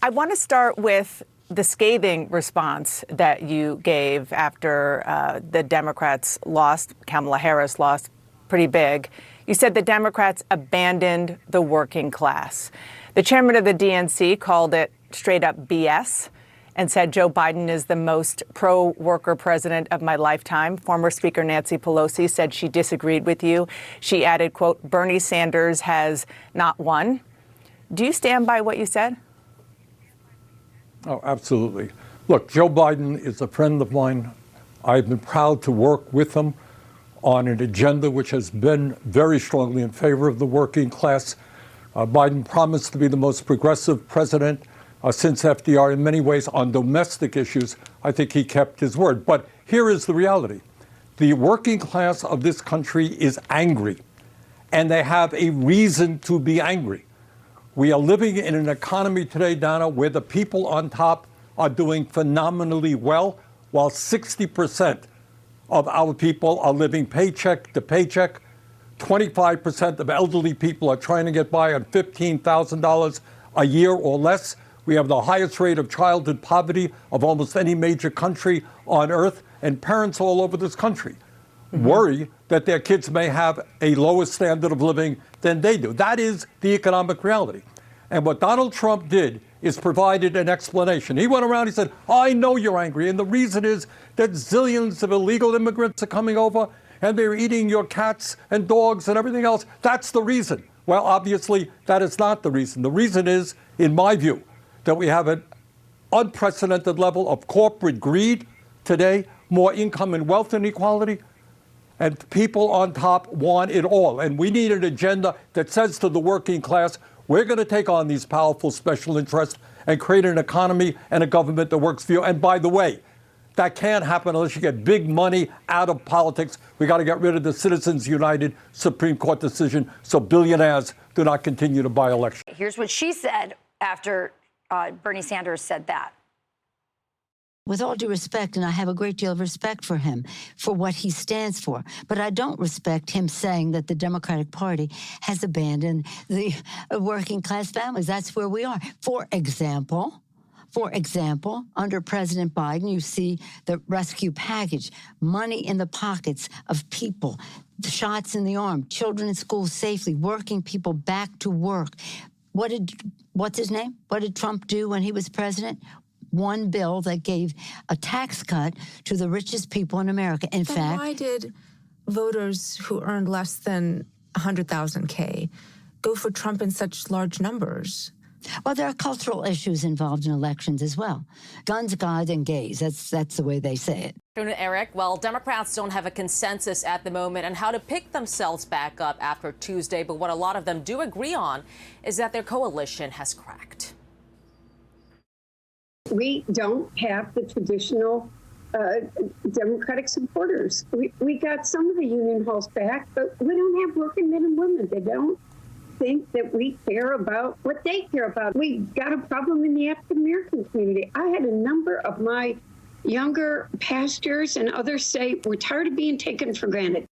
I want to start with the scathing response that you gave after the Democrats lost, Kamala Harris lost pretty big. You said the Democrats abandoned the working class. The chairman of the DNC called it straight up BS and said Joe Biden is the most pro-worker president of my lifetime. Former Speaker Nancy Pelosi said she disagreed with you. She added, quote, Bernie Sanders has not won. Do you stand by what you said? Oh, absolutely. Look, Joe Biden is a friend of mine. I've been proud to work with him on an agenda which has been very strongly in favor of the working class. Biden promised to be the most progressive president since FDR. In many ways, on domestic issues, I think he kept his word. But here is the reality. The working class of this country is angry, and they have a reason to be angry. We are living in an economy today, Donna, where the people on top are doing phenomenally well, while 60% of our people are living paycheck to paycheck. 25% of elderly people are trying to get by on $15,000 a year or less. We have the highest rate of childhood poverty of almost any major country on earth, and parents all over this country worry that their kids may have a lower standard of living than they do. That is the economic reality. And what Donald Trump did is provided an explanation. He went around, he said, I know you're angry, and the reason is that zillions of illegal immigrants are coming over, and they're eating your cats and dogs and everything else. That's the reason. Well, obviously, that is not the reason. The reason is, in my view, that we have an unprecedented level of corporate greed today, more income and wealth inequality, and people on top want it all. And we need an agenda that says to the working class, we're going to take on these powerful special interests and create an economy and a government that works for you. And by the way, that can't happen unless you get big money out of politics. We got to get rid of the Citizens United Supreme Court decision so billionaires do not continue to buy elections. Here's what she said after Bernie Sanders said that. With all due respect, and I have a great deal of respect for him, for what he stands for, but I don't respect him saying that the Democratic Party has abandoned the working class families. That's where we are. For example, under President Biden, you see the rescue package, money in the pockets of people, the shots in the arm, children in school safely, working people back to work. What's his name? What did Trump do when he was president? One bill that gave a tax cut to the richest people in America. In fact, why did voters who earned less than 100,000 K go for Trump in such large numbers? Well, there are cultural issues involved in elections as well. Guns, God, and gays. That's the way they say it. Eric, well, Democrats don't have a consensus at the moment on how to pick themselves back up after Tuesday, but what a lot of them do agree on is that their coalition has cracked. We don't have the traditional Democratic supporters. We got some of the union halls back, but we don't have working men and women. They don't think that we care about what they care about. We got a problem in the African American community. I had a number of my younger pastors and others say, we're tired of being taken for granted.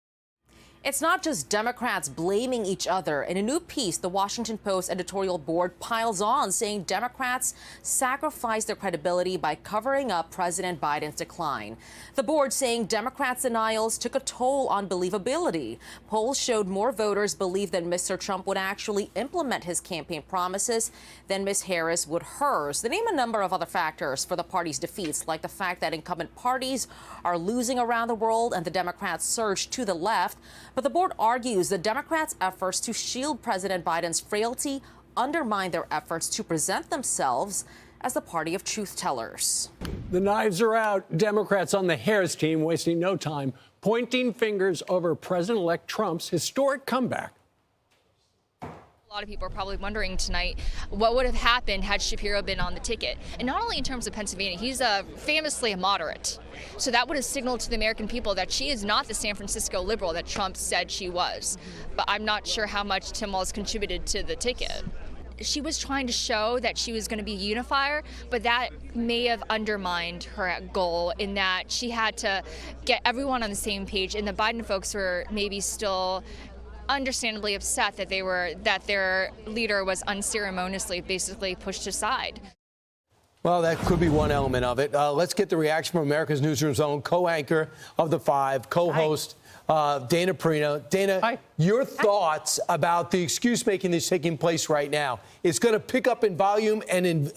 It's not just Democrats blaming each other. In a new piece, the Washington Post editorial board piles on, saying Democrats sacrificed their credibility by covering up President Biden's decline. The board saying Democrats' denials took a toll on believability. Polls showed more voters believe that Mr. Trump would actually implement his campaign promises than Ms. Harris would hers. They name a number of other factors for the party's defeats, like the fact that incumbent parties are losing around the world and the Democrats surge to the left. But the board argues the Democrats' efforts to shield President Biden's frailty undermine their efforts to present themselves as the party of truth tellers. The knives are out. Democrats on the Harris team wasting no time pointing fingers over President-elect Trump's historic comeback. A lot of people are probably wondering tonight what would have happened had Shapiro been on the ticket. And not only in terms of Pennsylvania, he's famously a moderate. So that would have signaled to the American people that she is not the San Francisco liberal that Trump said she was. But I'm not sure how much Tim Walz contributed to the ticket. She was trying to show that she was going to be a unifier, but that may have undermined her goal in that she had to get everyone on the same page, and the Biden folks were maybe still understandably upset that their leader was unceremoniously basically pushed aside. Well, that could be one element of it. Let's get the reaction from America's Newsroom's own co-anchor of The Five, co-host Dana Perino. Dana, Hi. Your thoughts about the excuse-making that's taking place right now? It's going to pick up in volume and in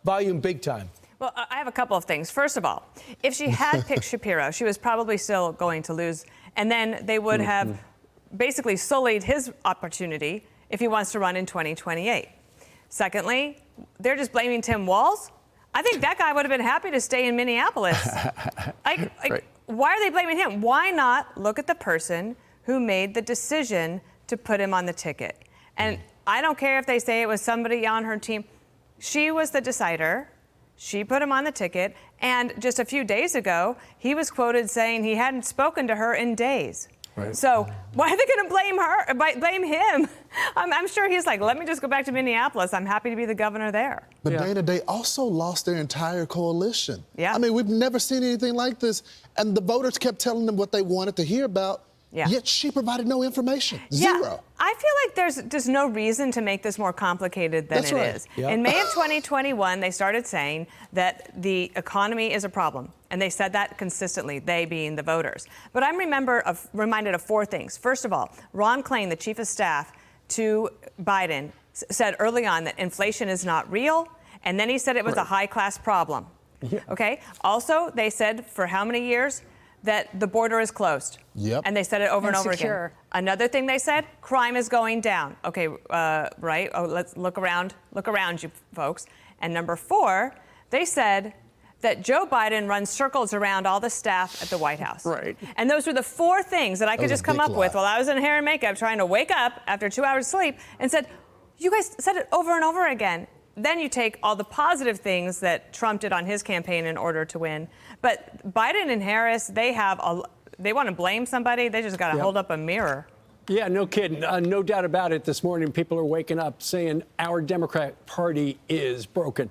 volume big time. Well, I have a couple of things. First of all, if she had picked Shapiro, she was probably still going to lose. And then they would have basically sullied his opportunity if he wants to run in 2028. Secondly, they're just blaming Tim Walz. I think that guy would have been happy to stay in Minneapolis. Why are they blaming him? Why not look at the person who made the decision to put him on the ticket? And I don't care if they say it was somebody on her team. She was the decider. She put him on the ticket. And just a few days ago, he was quoted saying he hadn't spoken to her in days. Right. So why are they going to blame her? Blame him? I'm sure he's like, let me just go back to Minneapolis. I'm happy to be the governor there. But Dana, they also lost their entire coalition. Yeah. I mean, we've never seen anything like this. And the voters kept telling them what they wanted to hear about. Yeah. Yet she provided no information. Yeah. Zero. I feel like there's just no reason to make this more complicated than That's it right. is. Yep. In May of 2021, they started saying that the economy is a problem. And they said that consistently, they being the voters. But I'm reminded of four things. First of all, Ron Klain, the chief of staff to Biden, said early on that inflation is not real. And then he said it was a high-class problem. Yeah. Okay? Also, they said for how many years? That the border is closed. Yep. And they said it over and over again. Another thing they said, crime is going down. Okay, right? Oh, let's look around you folks. And number four, they said that Joe Biden runs circles around all the staff at the White House. Right. And those were the four things that I could just come up with while I was in hair and makeup trying to wake up after 2 hours sleep and said, you guys said it over and over again. Then you take all the positive things that Trump did on his campaign in order to win. But Biden and Harris, they want to blame somebody. They just got to hold up a mirror. Yeah, no kidding. No doubt about it. This morning, people are waking up saying our Democrat Party is broken.